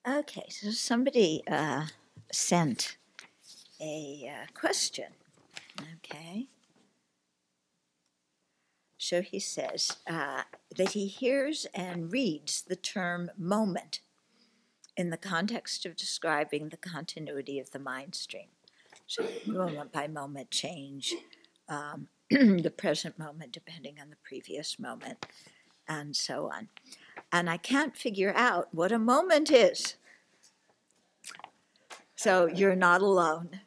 Okay, so somebody sent a question. Okay. So he says that he hears and reads the term moment in the context of describing the continuity of the mind stream. So moment by moment change, the present moment depending on the previous moment, and so on. And I can't figure out what a moment is. So you're not alone.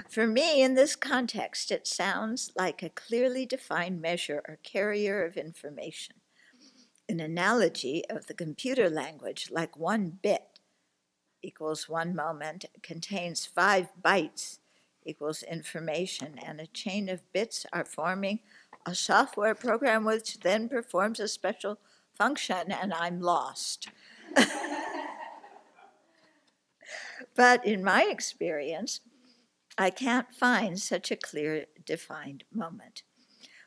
For me, in this context, it sounds like a clearly defined measure or carrier of information. An analogy of the computer language, like 1 bit equals 1 moment, contains 5 bytes equals information, and a chain of bits are forming a software program which then performs a special function, and I'm lost. But in my experience, I can't find such a clear, defined moment.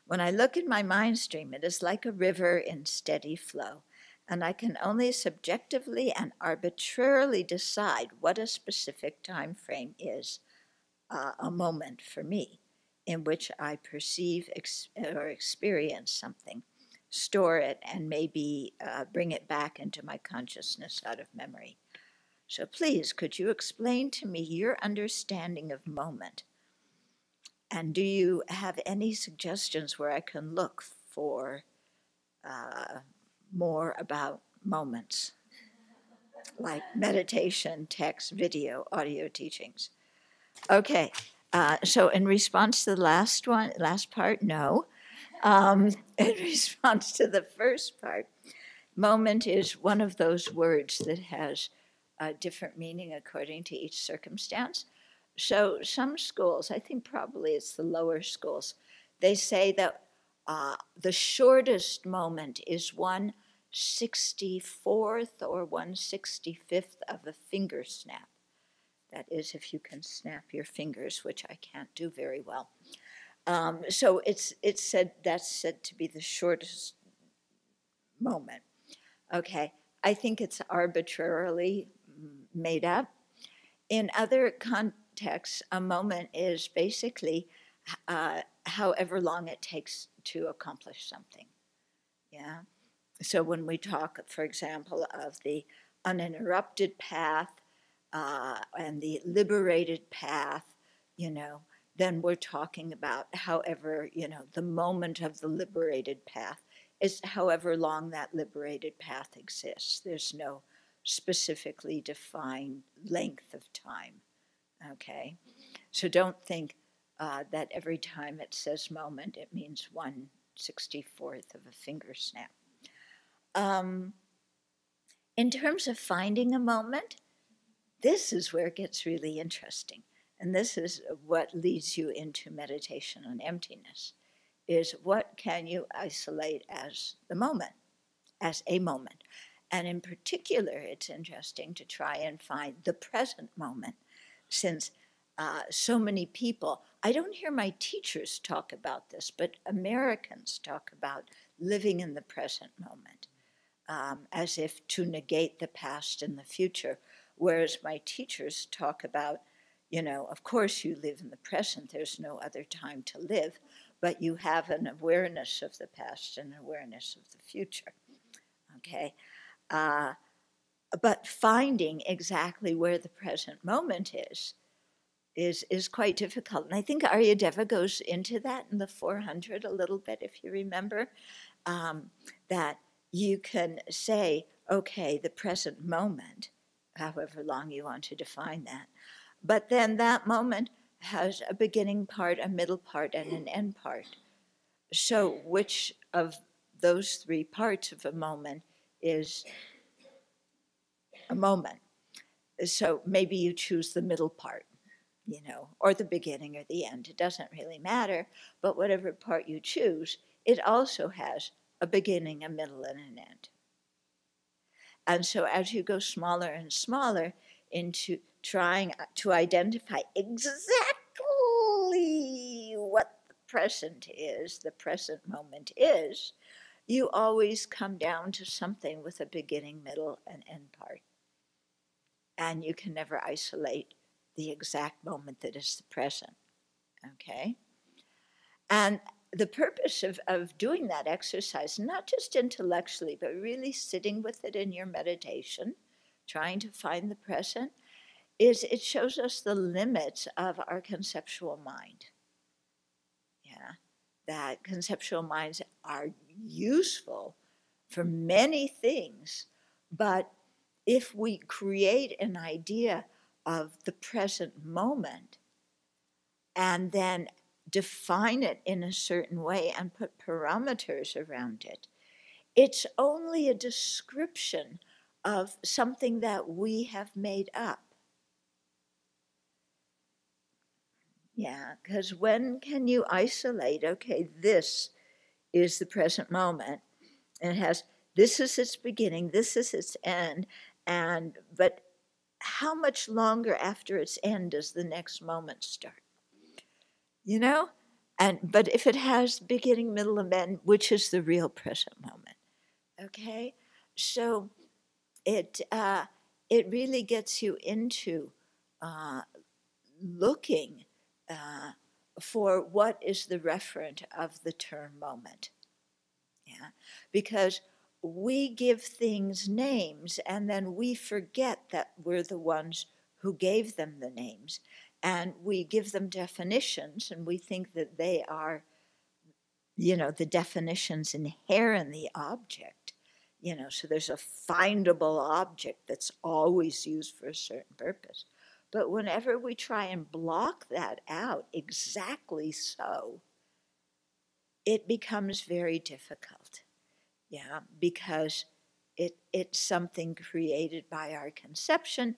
When I look in my mind stream, it is like a river in steady flow, and I can only subjectively and arbitrarily decide what a specific time frame is, a moment for me, in which I perceive or experience something, store it, and maybe bring it back into my consciousness out of memory. So please, could you explain to me your understanding of moment? And do you have any suggestions where I can look for more about moments, like meditation, text, video, audio teachings? Okay, so in response to the last part, no. In response to the first part, moment is one of those words that has a different meaning according to each circumstance. So some schools, I think probably it's the lower schools, they say that the shortest moment is 1/64th or 1/65th of a finger snap. That is, if you can snap your fingers, which I can't do very well. So that's said to be the shortest moment. Okay, I think it's arbitrarily made up. In other contexts, a moment is basically however long it takes to accomplish something. Yeah. So when we talk, for example, of the uninterrupted path and the liberated path, then we're talking about however, the moment of the liberated path is however long that liberated path exists. There's no specifically defined length of time, okay? So don't think that every time it says moment, it means 1/64th of a finger snap. In terms of finding a moment, this is where it gets really interesting. And this is what leads you into meditation on emptiness, is what can you isolate as the moment, as a moment. And in particular, it's interesting to try and find the present moment, since so many people, I don't hear my teachers talk about this, but Americans talk about living in the present moment, as if to negate the past and the future, whereas my teachers talk about, of course you live in the present, there's no other time to live, but you have an awareness of the past and awareness of the future, okay? But finding exactly where the present moment is quite difficult. And I think Aryadeva goes into that in the 400 a little bit, if you remember, that you can say, okay, the present moment, however long you want to define that, but then that moment has a beginning part, a middle part, and an end part. So which of those 3 parts of a moment is a moment? So maybe you choose the middle part, or the beginning or the end. It doesn't really matter, but whatever part you choose, it also has a beginning, a middle, and an end. And so as you go smaller and smaller into trying to identify exactly what the present moment is, you always come down to something with a beginning, middle, and end part. And you can never isolate the exact moment that is the present, okay? And the purpose of doing that exercise, not just intellectually, but really sitting with it in your meditation, trying to find the present, is it shows us the limits of our conceptual mind. Yeah, that conceptual minds are useful for many things, but if we create an idea of the present moment and then define it in a certain way and put parameters around it, it's only a description of something that we have made up. Yeah, because when can you isolate, okay, this is the present moment, and it has, this is its beginning, this is its end, but how much longer after its end does the next moment start? You know? But if it has beginning, middle, and end, which is the real present moment? Okay? So it really gets you into looking for what is the referent of the term moment. Yeah, because we give things names and then we forget that we're the ones who gave them the names, and we give them definitions and we think that they are, the definitions inherent in the object. So there's a findable object that's always used for a certain purpose. But whenever we try and block that out exactly so, it becomes very difficult. Yeah, because it's something created by our conception,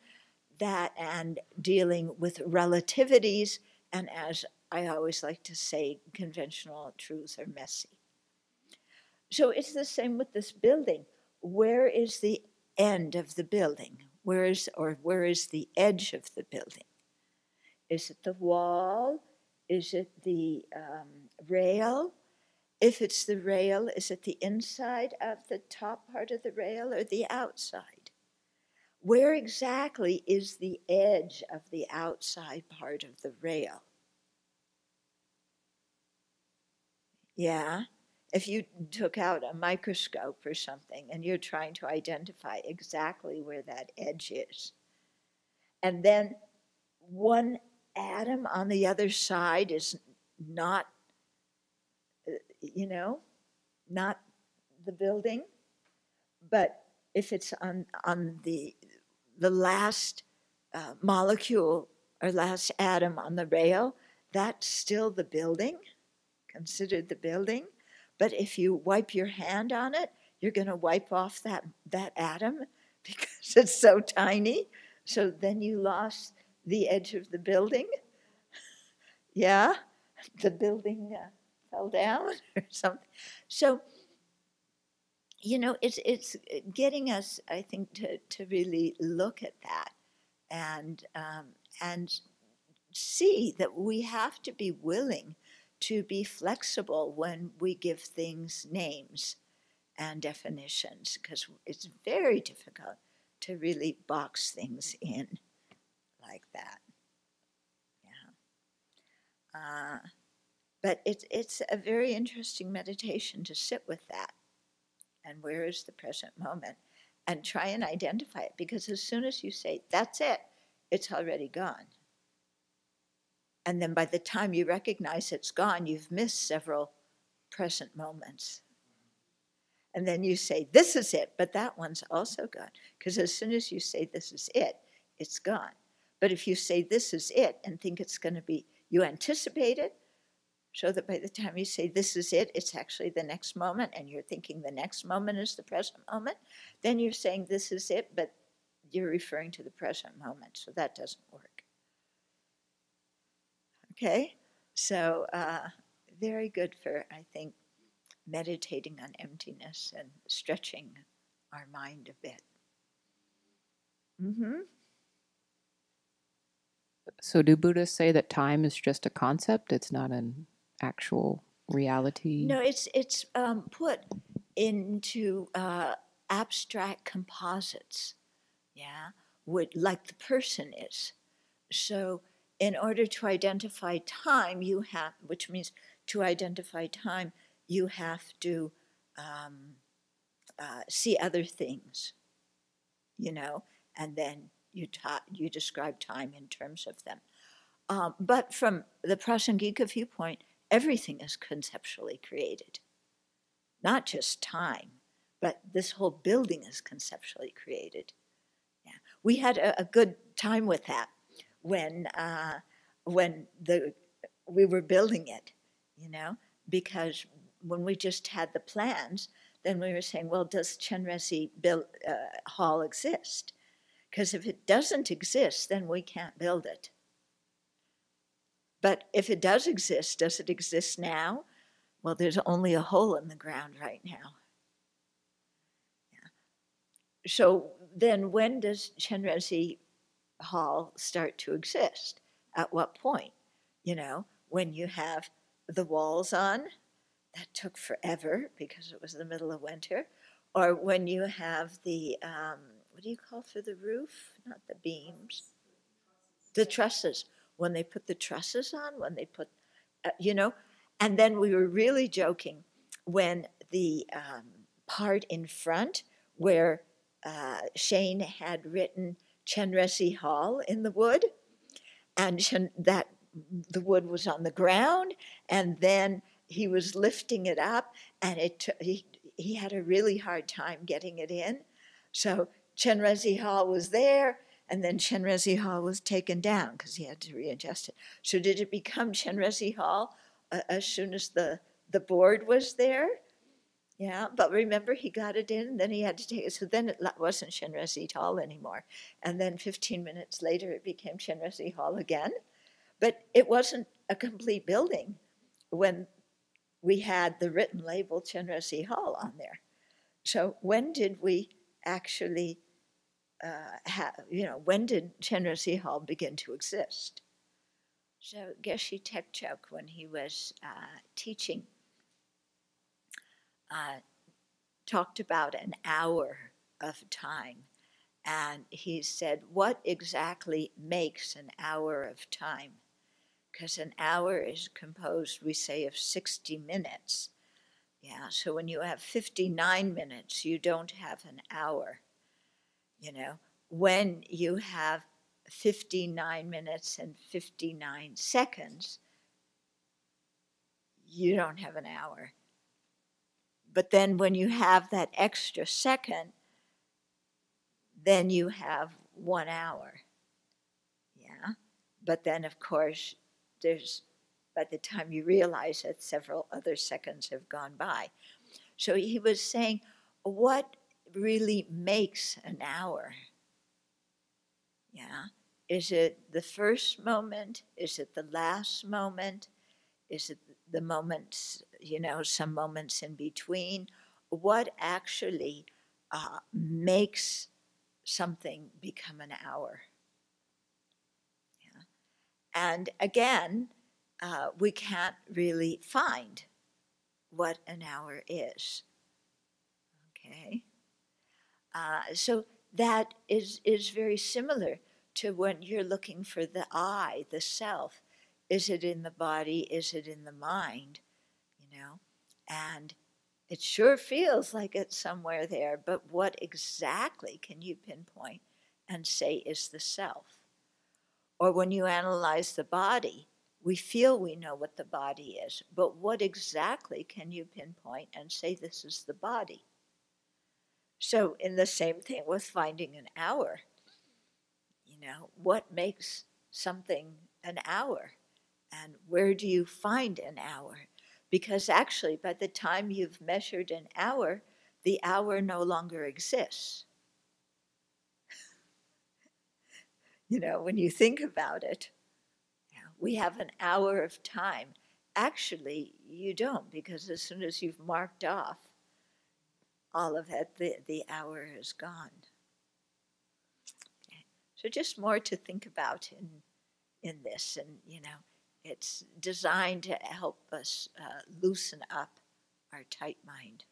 that, and dealing with relativities, and as I always like to say, conventional truths are messy. So it's the same with this building. Where is the end of the building? Where is the edge of the building? Is it the wall? Is it the rail? If it's the rail, is it the inside of the top part of the rail or the outside? Where exactly is the edge of the outside part of the rail? Yeah. If you took out a microscope or something and you're trying to identify exactly where that edge is, and then one atom on the other side is not, not the building, but if it's on the last molecule or last atom on the rail, that's still the building, considered the building. But if you wipe your hand on it, you're going to wipe off that atom because it's so tiny. So then you lost the edge of the building. Yeah, the building fell down or something. So, it's getting us, I think, to really look at that and see that we have to be willing to be flexible when we give things names and definitions, because it's very difficult to really box things in like that. Yeah. But it's a very interesting meditation to sit with that. And where is the present moment? And try and identify it, because as soon as you say, that's it, it's already gone. And then by the time you recognize it's gone, you've missed several present moments. And then you say, this is it, but that one's also gone. Because as soon as you say, this is it, it's gone. But if you say, this is it, and think it's going to be, you anticipate it, so that by the time you say, this is it, it's actually the next moment, and you're thinking the next moment is the present moment, then you're saying, this is it, but you're referring to the present moment, so that doesn't work. Okay? So very good for, I think, meditating on emptiness and stretching our mind a bit. Mm-hmm. So do Buddhists say that time is just a concept? It's not an actual reality? No, it's put into abstract composites, yeah, like the person is. So in order to identify time, you have, which means to identify time, you have to see other things, you know, and then you describe time in terms of them. But from the Prasangika viewpoint, everything is conceptually created. Not just time, but this whole building is conceptually created. Yeah. We had a good time with that when we were building it, you know, because when we just had the plans, then we were saying, well, does Chenrezig Hall exist? Because if it doesn't exist, then we can't build it. But if it does it exist now? Well, there's only a hole in the ground right now. Yeah. So then when does Chenrezig Hall start to exist? At what point? You know, when you have the walls on, that took forever because it was the middle of winter. Or when you have the, what do you call for the roof? Not the beams. The trusses. When they put the trusses on, when they put, you know, and then we were really joking when the part in front where Shane had written Chenrezig Hall in the wood, and that the wood was on the ground, and then he was lifting it up, and he had a really hard time getting it in. So Chenrezig Hall was there, and then Chenrezig Hall was taken down because he had to readjust it. So did it become Chenrezig Hall as soon as the board was there? Yeah, but remember, he got it in, and then he had to take it. So then it wasn't Chenrezig Hall anymore. And then 15 minutes later, it became Chenrezig Hall again. But it wasn't a complete building when we had the written label Chenrezig Hall on there. So when did we actually when did Chenrezig Hall begin to exist? So Geshe Tekchok, when he was teaching, talked about an hour of time. And he said, what exactly makes an hour of time? Because an hour is composed, we say, of 60 minutes. Yeah, so when you have 59 minutes, you don't have an hour. You know, when you have 59 minutes and 59 seconds, you don't have an hour. But then when you have that extra second, then you have 1 hour. Yeah, but then of course, by the time you realize that several other seconds have gone by. So he was saying, what really makes an hour? Yeah. Is it the first moment? Is it the last moment? Is it the moments, some moments in between? What actually makes something become an hour? Yeah. And again, we can't really find what an hour is. Okay? So that is very similar to when you're looking for the I, the self. Is it in the body? Is it in the mind? And it sure feels like it's somewhere there, but what exactly can you pinpoint and say is the self? Or when you analyze the body, we feel we know what the body is, but what exactly can you pinpoint and say this is the body? So in the same thing with finding an hour, what makes something an hour? And where do you find an hour? Because actually, by the time you've measured an hour, the hour no longer exists. When you think about it, we have an hour of time. Actually, you don't, because as soon as you've marked off all of it, the hour is gone. Okay. So just more to think about in this, and it's designed to help us loosen up our tight mind.